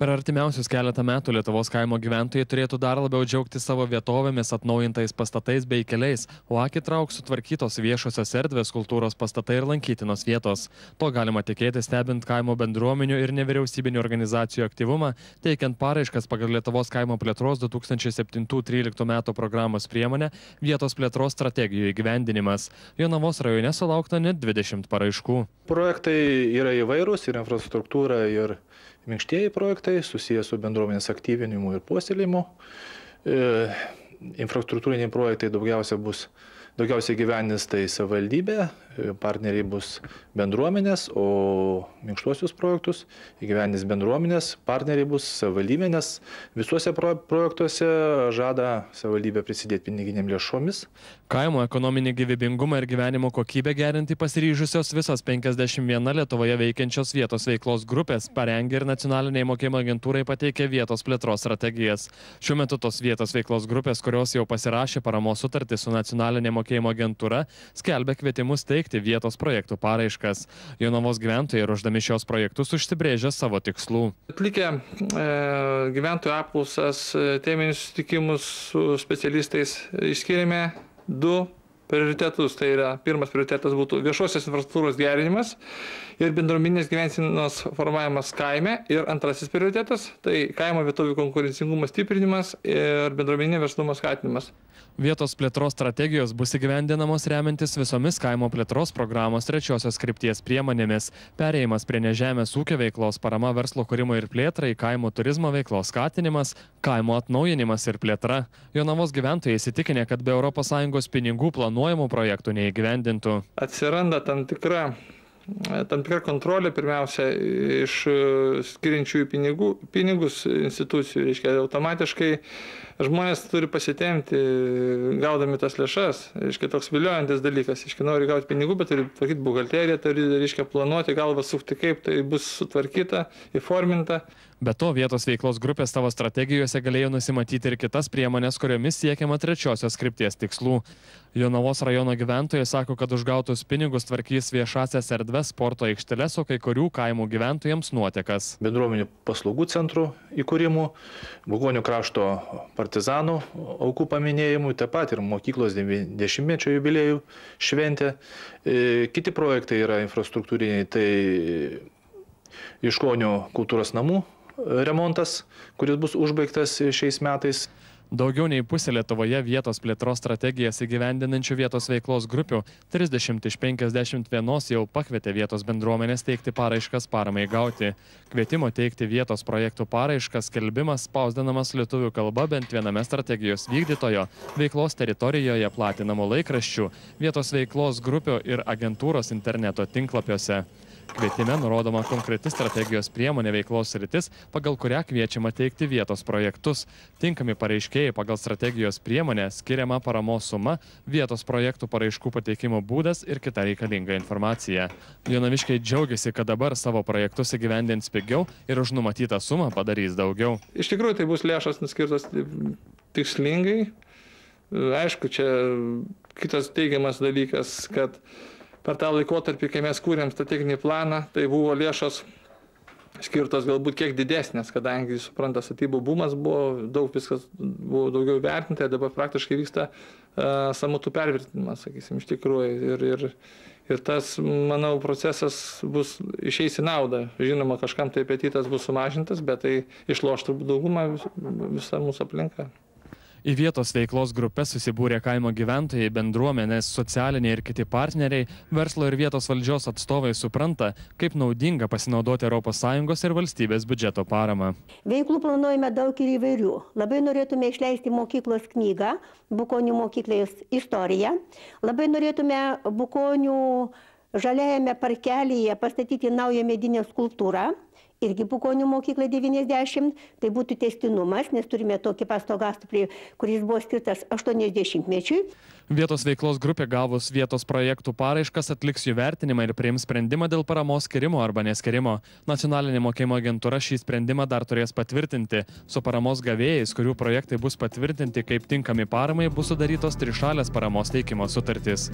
Per artimiausius keletą metų Lietuvos kaimo gyventojai turėtų dar labiau džiaugtis savo vietovėmis, atnaujintais pastatais bei keliais, o akį trauks sutvarkytos viešosios erdvės, kultūros pastatai ir lankytinos vietos. To galima tikėtis stebint kaimo bendruomenių ir nevyriausybinių organizacijų aktyvumą, teikiant paraiškas pagal Lietuvos kaimo plėtros 2007-2013 metų programos priemonę vietos plėtros strategijų įgyvendinimas. Jonavos rajone sulaukta net 20 paraiškų. Projektai yra įvairūs, ir infrastruktūra, ir minkštieji projektai susijęs su bendruomenės aktyvinimu ir puoselėjimu. Infrastruktūriniai projektai daugiausiai gyvendins tai savivaldybė, partneriai bus bendruomenės, o minkštuosius projektus įgyvendins bendruomenės, partneriai bus savivaldybė, nes visuose projektuose žada savivaldybė prisidėti piniginėm lėšomis. Kaimo ekonominį gyvybingumą ir gyvenimo kokybę gerinti pasiryžusios visos 51 Lietuvoje veikiančios vietos veiklos grupės parengė ir nacionaliniai mokėjimo agentūrai pateikė vietos plėtros strategijas. Šiuo metu tos vietos veiklos grupės, kurios jau pasirašė paramos sutartį su nacionalinė mokėjimo agentūra, skelbia kvietimus teikti vietos projektų paraiškas. Jonavos gyventojai ruošdami šios projektus užsibrėžė savo tikslų. Atlikę gyventojų apklausas, teminius susitikimus su specialistais išskyrėme 2 prioritetus. Tai yra, pirmas prioritetas būtų viešosios infrastruktūros gerinimas ir bendruomeninės gyvensenos formavimas kaime. Ir antrasis prioritetas - tai kaimo vietovių konkurencingumo stiprinimas ir bendruomeninio verslumo skatinimas. Vietos plėtros strategijos bus įgyvendinamos remiantis visomis kaimo plėtros programos trečiosios krypties priemonėmis: perėjimas prie nežemės ūkio veiklos, parama verslo kūrimo ir plėtrai, kaimo turizmo veiklos skatinimas, kaimo atnaujinimas ir plėtra. Jonavos gyventojai įsitikinę, kad be ES pinigų planuojamų projektų neįgyvendintų. Atsiranda tam tikra kontrolė, pirmiausia, iš skiriančiųjų pinigus institucijų. Reiškia, automatiškai žmonės turi pasitemti, gaudami tas lėšas. Reiškia, toks viliojantis dalykas. Reiškia, nori gauti pinigų, bet turi tvarkyti buhalteriją, turi, reiškia, planuoti, galvą sukti, kaip tai bus sutvarkyta, įforminta. Be to, vietos veiklos grupės savo strategijose galėjo nusimatyti ir kitas priemonės, kuriomis siekiama trečiosios krypties tikslų. Jonavos rajono gyventojai sako, kad už gautus pinigus tvarkys viešasias erdves, sporto aikšteles, o kai kurių kaimų gyventojams nuotekas. Bendruomenių paslaugų centrų įkūrimų, Bugonių krašto partizanų aukų paminėjimų, taip pat ir mokyklos 90-mečio jubiliejų šventė. Kiti projektai yra infrastruktūriniai, tai Iškonių kultūros namų remontas, kuris bus užbaigtas šiais metais. Daugiau nei pusė Lietuvoje vietos plėtros strategijas įgyvendinančių vietos veiklos grupių, 30 iš 51 jau pakvietė vietos bendruomenės teikti paraiškas paramai gauti. Kvietimo teikti vietos projektų paraiškas skelbimas spausdinamas lietuvių kalba bent viename strategijos vykdytojo veiklos teritorijoje platinamų laikraščių, vietos veiklos grupių ir agentūros interneto tinklapiuose. Kvietime nurodoma konkreti strategijos priemonė veiklos sritis, pagal kurią kviečiama teikti vietos projektus. Tinkami pareiškėjai pagal strategijos priemonę, skiriama paramos suma, vietos projektų paraiškų pateikimo būdas ir kita reikalinga informacija. Jonaviškiai džiaugiasi, kad dabar savo projektus įgyvendins pigiau ir už numatytą sumą padarys daugiau. Iš tikrųjų, tai bus lėšos nuskirtos tikslingai. Aišku, čia kitas teigiamas dalykas, kad per tą laikotarpį, kai mes kūrėm strateginį planą, tai buvo lėšos skirtos galbūt kiek didesnės, kadangi, supranta, statybų bumas buvo, viskas buvo daugiau vertinta, dabar praktiškai vyksta sąmatų pervertinimas, sakysim, iš tikrųjų. Ir tas, manau, procesas išeis į naudą. Žinoma, kažkam tai apetitas bus sumažintas, bet tai išloš turbūt daugumą visą mūsų aplinką. Į vietos veiklos grupės susibūrė kaimo gyventojai, bendruomenės, socialiniai ir kiti partneriai, verslo ir vietos valdžios atstovai supranta, kaip naudinga pasinaudoti ES ir valstybės biudžeto paramą. Veiklų planuojame daug ir įvairių. Labai norėtume išleisti mokyklos knygą, Bukonių mokyklės istoriją. Labai norėtume Bukonių žaliajame parkelyje pastatyti naują medinę skulptūrą. Irgi Bukonių mokyklai 90, tai būtų tęstinumas, nes turime tokį pastogastuplį, kuris buvo skirtas 80-mečiui. Vietos veiklos grupė gavus vietos projektų paraiškas atliks jų vertinimą ir priims sprendimą dėl paramos skirimo arba neskirimo. Nacionalinė mokėjimo agentūra šį sprendimą dar turės patvirtinti. Su paramos gavėjais, kurių projektai bus patvirtinti kaip tinkami paramai, bus sudarytos trišalės paramos teikimo sutartys.